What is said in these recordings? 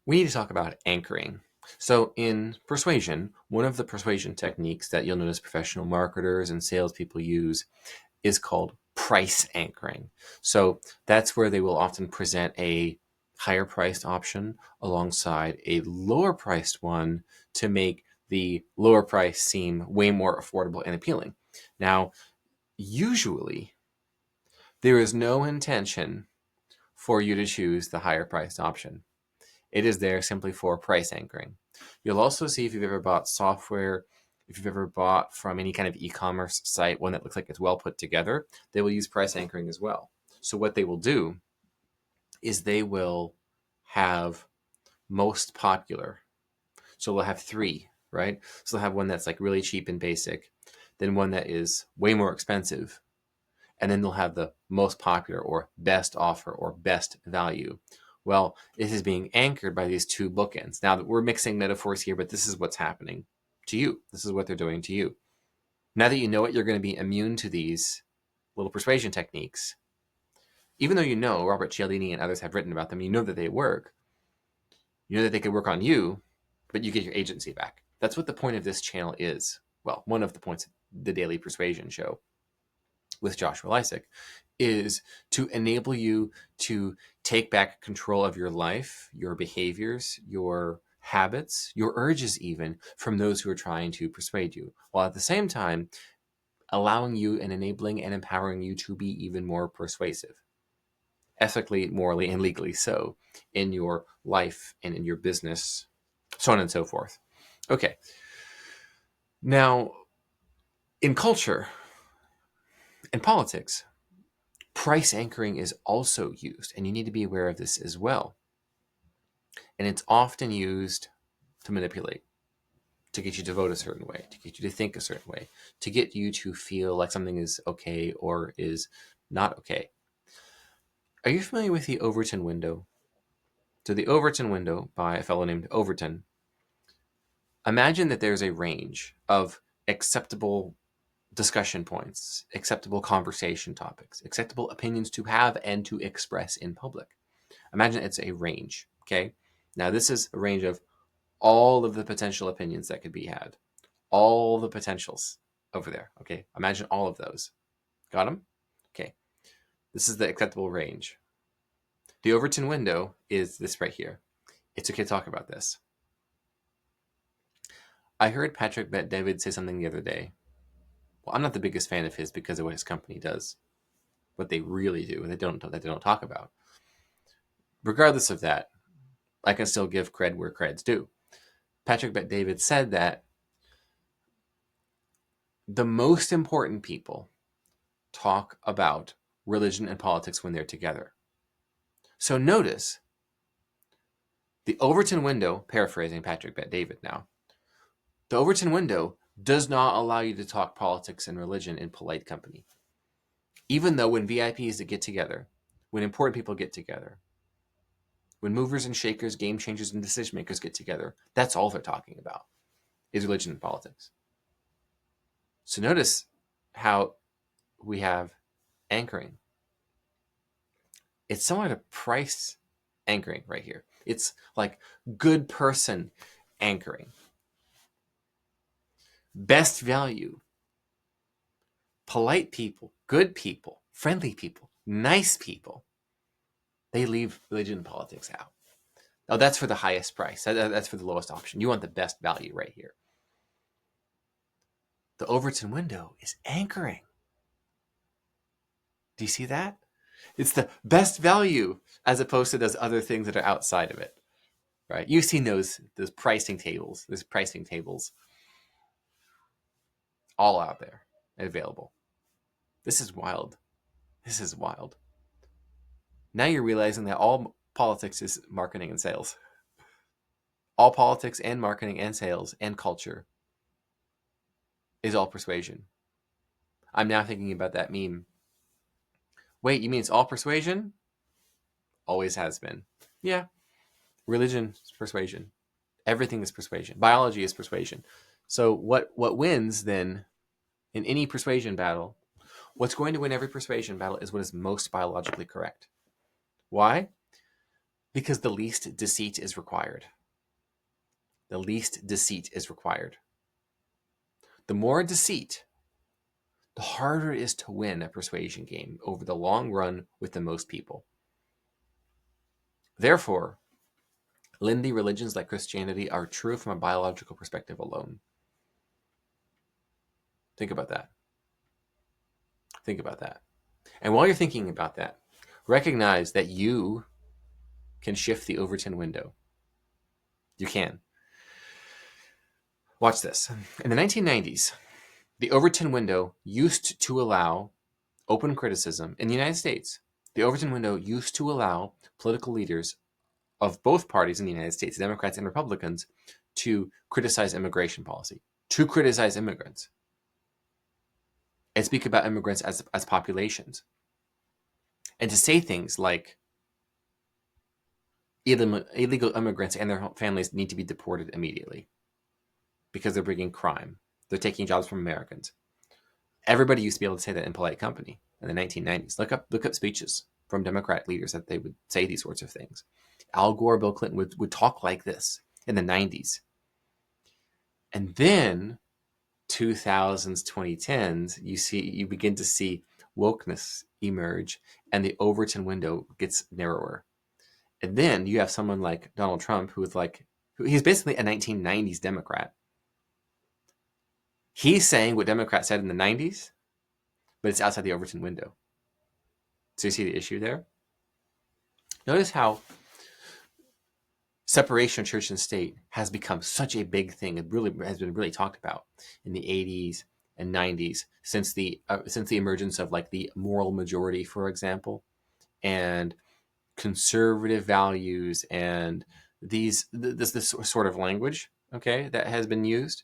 we need to talk about anchoring. So in persuasion, one of the persuasion techniques that you'll notice professional marketers and salespeople use is called price anchoring. So that's where they will often present a higher priced option alongside a lower priced one to make the lower price seem way more affordable and appealing. Now, usually there is no intention for you to choose the higher priced option. It is there simply for price anchoring. You'll also see if you've ever bought software, if you've ever bought from any kind of e-commerce site, one that looks like it's well put together, they will use price anchoring as well. So what they will do is they will have most popular. So they'll have three, right? So they'll have one that's like really cheap and basic, then one that is way more expensive, and then they'll have the most popular or best offer or best value. Well, it is being anchored by these two bookends. Now that we're mixing metaphors here, but this is what's happening to you. This is what they're doing to you. Now that you know it, you're going to be immune to these little persuasion techniques. Even though you know Robert Cialdini and others have written about them, you know that they work. You know that they could work on you, but you get your agency back. That's what the point of this channel is. Well, one of the points of the Daily Persuasion show with Joshua Lisec is to enable you to take back control of your life, your behaviors, your habits, your urges even, from those who are trying to persuade you, while at the same time allowing you and enabling and empowering you to be even more persuasive, ethically, morally, and legally so, in your life and in your business, so on and so forth. Okay. Now, in culture and politics, price anchoring is also used, and you need to be aware of this as well. And it's often used to manipulate, to get you to vote a certain way, to get you to think a certain way, to get you to feel like something is okay or is not okay. Are you familiar with the Overton window? So the Overton window by a fellow named Overton. Imagine that there's a range of acceptable discussion points, acceptable conversation topics, acceptable opinions to have and to express in public. Imagine it's a range, okay? Now, this is a range of all of the potential opinions that could be had, all the potentials over there, okay? Imagine all of those. Got them? Okay. This is the acceptable range. The Overton window is this right here. It's okay to talk about this. I heard Patrick Bet-David say something the other day. Well, I'm not the biggest fan of his because of what his company does, what they really do, that they don't talk about. Regardless of that, I can still give cred where cred's due. Patrick Bet-David said that the most important people talk about religion and politics when they're together. So notice the Overton window, paraphrasing Patrick Bet-David now, the Overton window does not allow you to talk politics and religion in polite company. Even though when VIPs get together, when important people get together, when movers and shakers, game changers, and decision makers get together, that's all they're talking about is religion and politics. So notice how we have anchoring. It's similar to price anchoring right here. It's like good person anchoring. Best value. Polite people, good people, friendly people, nice people. They leave religion and politics out. Now that's for the highest price. That's for the lowest option. You want the best value right here. The Overton window is anchoring. Do you see that? It's the best value as opposed to those other things that are outside of it, right? You've seen those pricing tables. There's pricing tables all out there and available. This is wild. This is wild. Now you're realizing that all politics is marketing and sales. All politics and marketing and sales and culture is all persuasion. I'm now thinking about that meme. Wait, you mean it's all persuasion? Always has been. Yeah. Religion is persuasion. Everything is persuasion. Biology is persuasion. So what wins then in any persuasion battle? What's going to win every persuasion battle is what is most biologically correct. Why? Because the least deceit is required. The least deceit is required. The more deceit, the harder it is to win a persuasion game over the long run with the most people. Therefore, Lindy religions like Christianity are true from a biological perspective alone. Think about that. Think about that. And while you're thinking about that, recognize that you can shift the Overton window. You can. Watch this. In the 1990s, the Overton window used to allow open criticism in the United States. The Overton window used to allow political leaders of both parties in the United States, Democrats and Republicans, to criticize immigration policy, to criticize immigrants, and speak about immigrants as populations, and to say things like illegal immigrants and their families need to be deported immediately because they're bringing crime. They're taking jobs from Americans. Everybody used to be able to say that in polite company in the 1990s. Look up speeches from Democrat leaders that they would say these sorts of things. Al Gore, Bill Clinton would talk like this in the 90s. And then 2000s, 2010s, you begin to see wokeness emerge and the Overton window gets narrower. And then you have someone like Donald Trump he's basically a 1990s Democrat. He's saying what Democrats said in the 90s, but it's outside the Overton window. So you see the issue there? Notice how separation of church and state has become such a big thing. It really has been really talked about in the 80s and 90s since the emergence of like the moral majority, for example, and conservative values and this sort of language, okay, that has been used.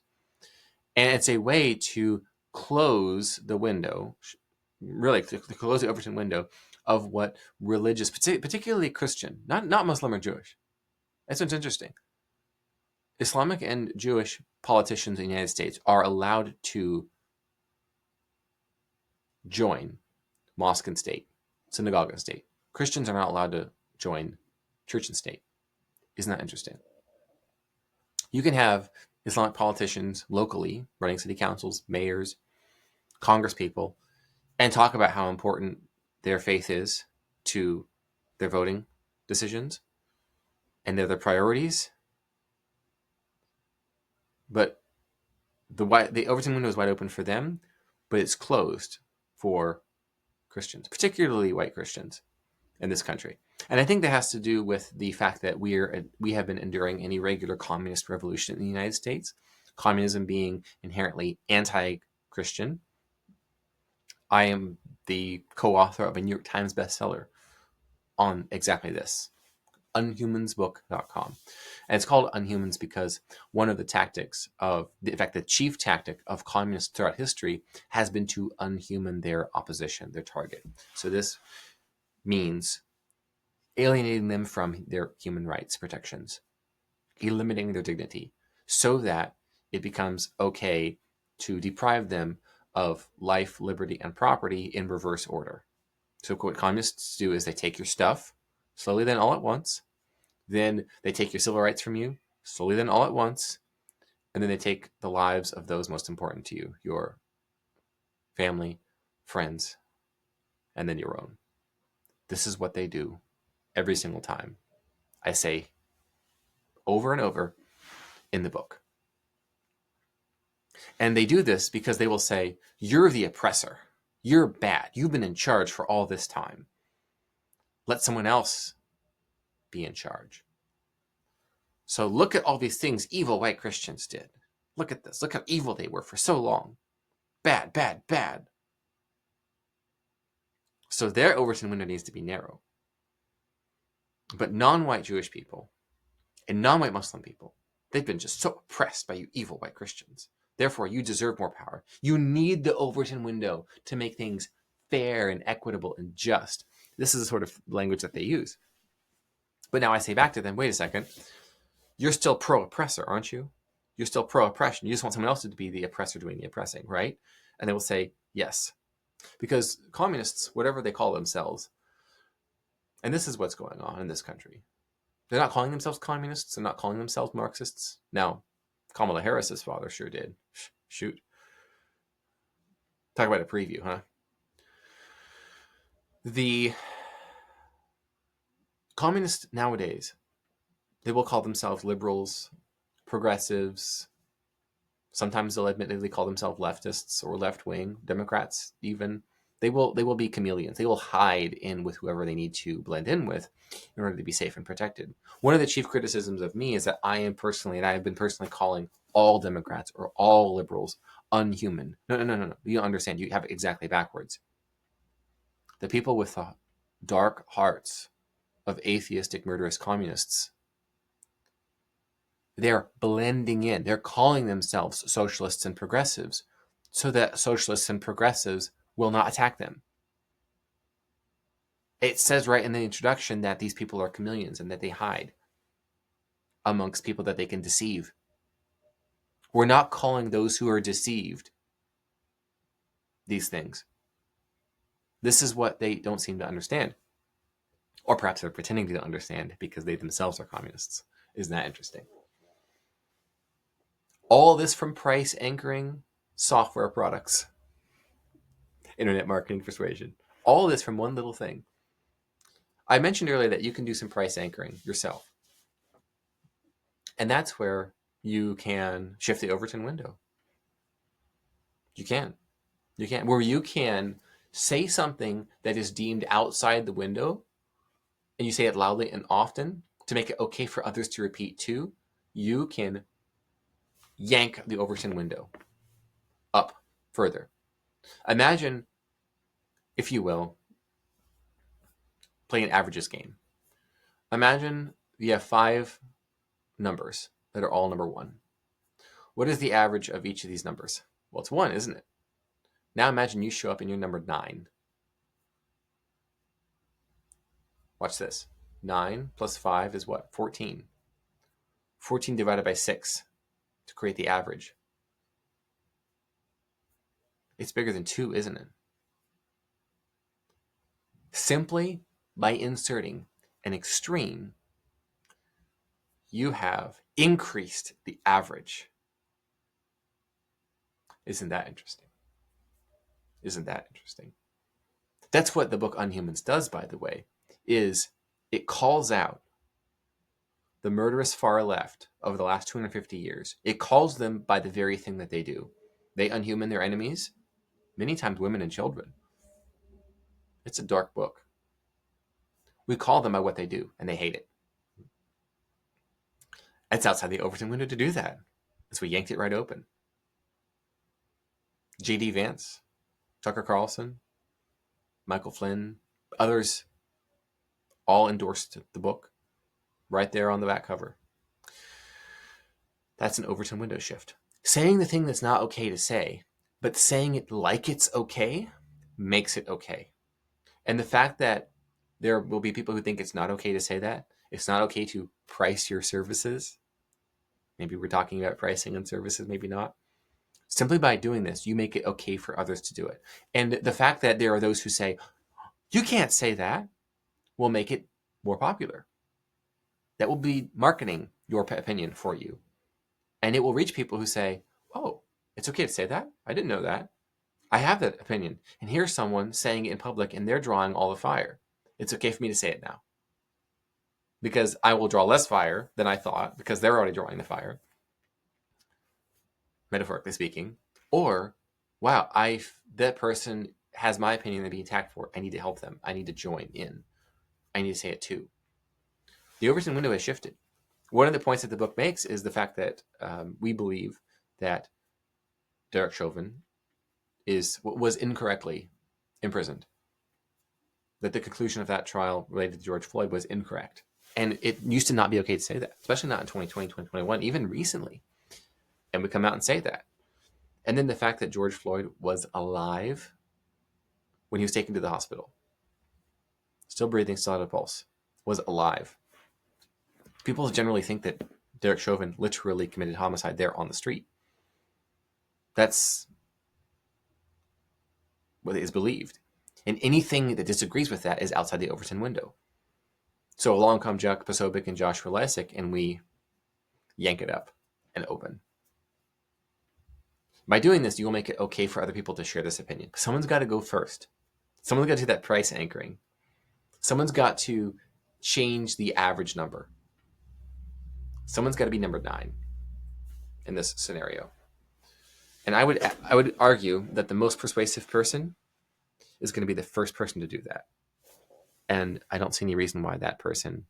And it's a way to close the window, really to close the Overton window of what religious, particularly Christian, not Muslim or Jewish. That's what's interesting. Islamic and Jewish politicians in the United States are allowed to join mosque and state, synagogue and state. Christians are not allowed to join church and state. Isn't that interesting? You can have Islamic politicians locally running city councils, mayors, congresspeople, and talk about how important their faith is to their voting decisions and their priorities. But the Overton window is wide open for them, but it's closed for Christians, particularly white Christians in this country. And I think that has to do with the fact that we have been enduring an irregular communist revolution in the United States, communism being inherently anti-Christian. I am the co-author of a New York Times bestseller on exactly this, unhumansbook.com. And it's called Unhumans because one of the tactics the chief tactic of communists throughout history has been to unhuman their opposition, their target. So this means alienating them from their human rights protections, eliminating their dignity, so that it becomes okay to deprive them of life, liberty, and property in reverse order. So what communists do is they take your stuff, slowly then all at once, then they take your civil rights from you, slowly then all at once, and then they take the lives of those most important to you, your family, friends, and then your own. This is what they do every single time. I say over and over in the book. And they do this because they will say, you're the oppressor. You're bad. You've been in charge for all this time. Let someone else be in charge. So look at all these things evil white Christians did. Look at this. Look how evil they were for so long. Bad, bad, bad. So their Overton window needs to be narrow. But non-white Jewish people and non-white Muslim people, they've been just so oppressed by you evil white Christians. Therefore, you deserve more power. You need the Overton window to make things fair and equitable and just. This is the sort of language that they use. But now I say back to them, wait a second. You're still pro-oppressor, aren't you? You're still pro-oppression. You just want someone else to be the oppressor doing the oppressing, right? And they will say, yes. Because communists, whatever they call themselves, and this is what's going on in this country. They're not calling themselves communists. They're not calling themselves Marxists. Now, Kamala Harris's father sure did. Shoot. Talk about a preview, huh? The communists nowadays, they will call themselves liberals, progressives. Sometimes they'll admittedly call themselves leftists or left-wing, Democrats even. They will be chameleons. They will hide in with whoever they need to blend in with in order to be safe and protected. One of the chief criticisms of me is that I have been personally calling all Democrats or all liberals unhuman. No. You don't understand. You have it exactly backwards. The people with the dark hearts of atheistic, murderous communists, they're blending in. They're calling themselves socialists and progressives so that socialists and progressives will not attack them. It says right in the introduction that these people are chameleons and that they hide amongst people that they can deceive. We're not calling those who are deceived these things. This is what they don't seem to understand. Or perhaps they're pretending to understand because they themselves are communists. Isn't that interesting? All this from price anchoring software products, internet marketing persuasion. All this from one little thing. I mentioned earlier that you can do some price anchoring yourself. And that's where you can shift the Overton window. You can. Where you can say something that is deemed outside the window, and you say it loudly and often to make it okay for others to repeat too. You can yank the Overton window up further. Imagine, if you will, play an averages game. Imagine you have 5 numbers that are all number 1. What is the average of each of these numbers? Well, it's 1, isn't it? Now imagine you show up and you're number 9. Watch this. 9 plus 5 is what? 14. 14 divided by 6 to create the average. It's bigger than 2, isn't it? Simply by inserting an extreme, you have increased the average. Isn't that interesting? Isn't that interesting? That's what the book Unhumans does, by the way, is it calls out the murderous far left of the last 250 years. It calls them by the very thing that they do. They unhuman their enemies, many times women and children. It's a dark book. We call them by what they do, and they hate it. It's outside the Overton window to do that. So we yanked it right open. J.D. Vance, Tucker Carlson, Michael Flynn, others all endorsed the book right there on the back cover. That's an Overton window shift. Saying the thing that's not okay to say, but saying it like it's okay, makes it okay. And the fact that there will be people who think it's not okay to say that, it's not okay to price your services. Maybe we're talking about pricing and services, maybe not. Simply by doing this, you make it okay for others to do it. And the fact that there are those who say, you can't say that, will make it more popular. That will be marketing your opinion for you. And it will reach people who say, oh, it's okay to say that? I didn't know that. I have that opinion. And here's someone saying it in public and they're drawing all the fire. It's okay for me to say it now. Because I will draw less fire than I thought because they're already drawing the fire, metaphorically speaking. Or, wow, that person has my opinion they're being attacked for. I need to help them. I need to join in. I need to say it too. The Overton window has shifted. One of the points that the book makes is the fact that we believe that Derek Chauvin was incorrectly imprisoned. That the conclusion of that trial related to George Floyd was incorrect. And it used to not be okay to say that, especially not in 2020, 2021, even recently. And we come out and say that. And then the fact that George Floyd was alive when he was taken to the hospital, still breathing, still had a pulse, was alive. People generally think that Derek Chauvin literally committed homicide there on the street. That's what is believed. And anything that disagrees with that is outside the Overton window. So along come Jack Posobiec and Joshua Lisec, and we yank it up and open. By doing this, you will make it okay for other people to share this opinion. Someone's got to go first. Someone's got to do that price anchoring. Someone's got to change the average number. Someone's got to be number 9 in this scenario. And I would argue that the most persuasive person is going to be the first person to do that. And I don't see any reason why that person